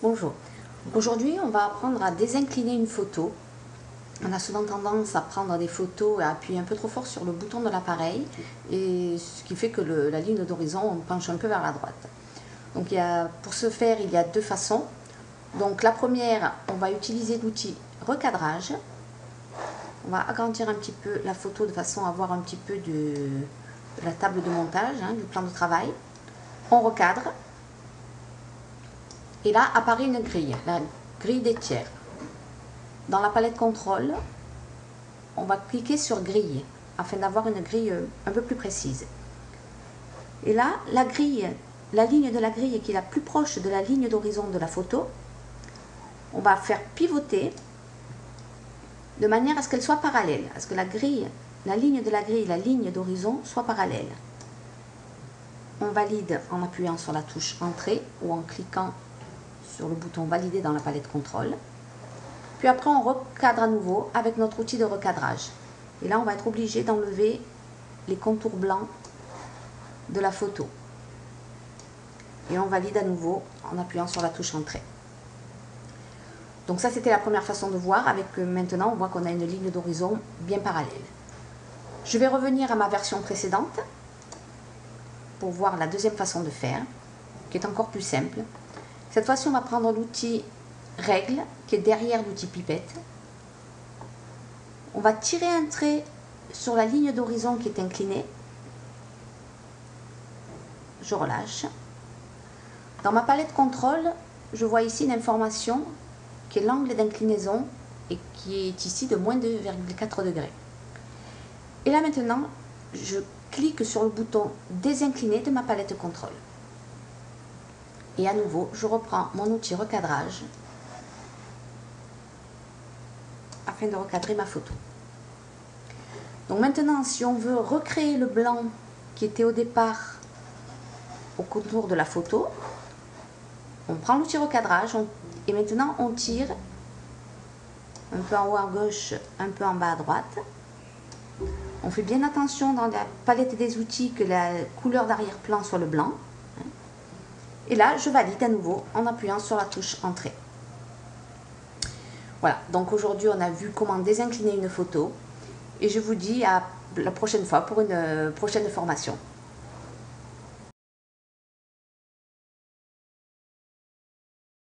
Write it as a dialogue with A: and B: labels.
A: Bonjour. Aujourd'hui, on va apprendre à désincliner une photo. On a souvent tendance à prendre des photos et à appuyer un peu trop fort sur le bouton de l'appareil, et ce qui fait que la ligne d'horizon, on penche un peu vers la droite. Donc, pour ce faire, il y a deux façons. Donc, la première, on va utiliser l'outil recadrage. On va agrandir un petit peu la photo de façon à avoir un petit peu de la table de montage, du plan de travail. On recadre. Et là apparaît une grille, la grille des tiers. Dans la palette contrôle, on va cliquer sur grille afin d'avoir une grille un peu plus précise. Et là, la ligne de la grille qui est la plus proche de la ligne d'horizon de la photo, on va faire pivoter de manière à ce qu'elle soit parallèle, à ce que la ligne de la grille et la ligne d'horizon soient parallèles. On valide en appuyant sur la touche Entrée ou en cliquant sur le bouton Valider dans la palette contrôle. Puis après, on recadre à nouveau avec notre outil de recadrage. Et là, on va être obligé d'enlever les contours blancs de la photo. Et on valide à nouveau en appuyant sur la touche Entrée. Donc ça, c'était la première façon de voir. Maintenant, on voit qu'on a une ligne d'horizon bien parallèle. Je vais revenir à ma version précédente pour voir la deuxième façon de faire, qui est encore plus simple. Cette fois-ci, on va prendre l'outil Règle, qui est derrière l'outil Pipette. On va tirer un trait sur la ligne d'horizon qui est inclinée. Je relâche. Dans ma palette contrôle, je vois ici une information qui est l'angle d'inclinaison et qui est ici de moins 2,4 degrés. Et là maintenant, je clique sur le bouton Désincliner de ma palette contrôle. Et à nouveau, je reprends mon outil recadrage afin de recadrer ma photo. Donc maintenant, si on veut recréer le blanc qui était au départ au contour de la photo, on prend l'outil recadrage et maintenant on tire un peu en haut à gauche, un peu en bas à droite. On fait bien attention dans la palette des outils que la couleur d'arrière-plan soit le blanc. Et là, je valide à nouveau en appuyant sur la touche Entrée. Voilà, donc aujourd'hui, on a vu comment désincliner une photo. Et je vous dis à la prochaine fois pour une prochaine formation.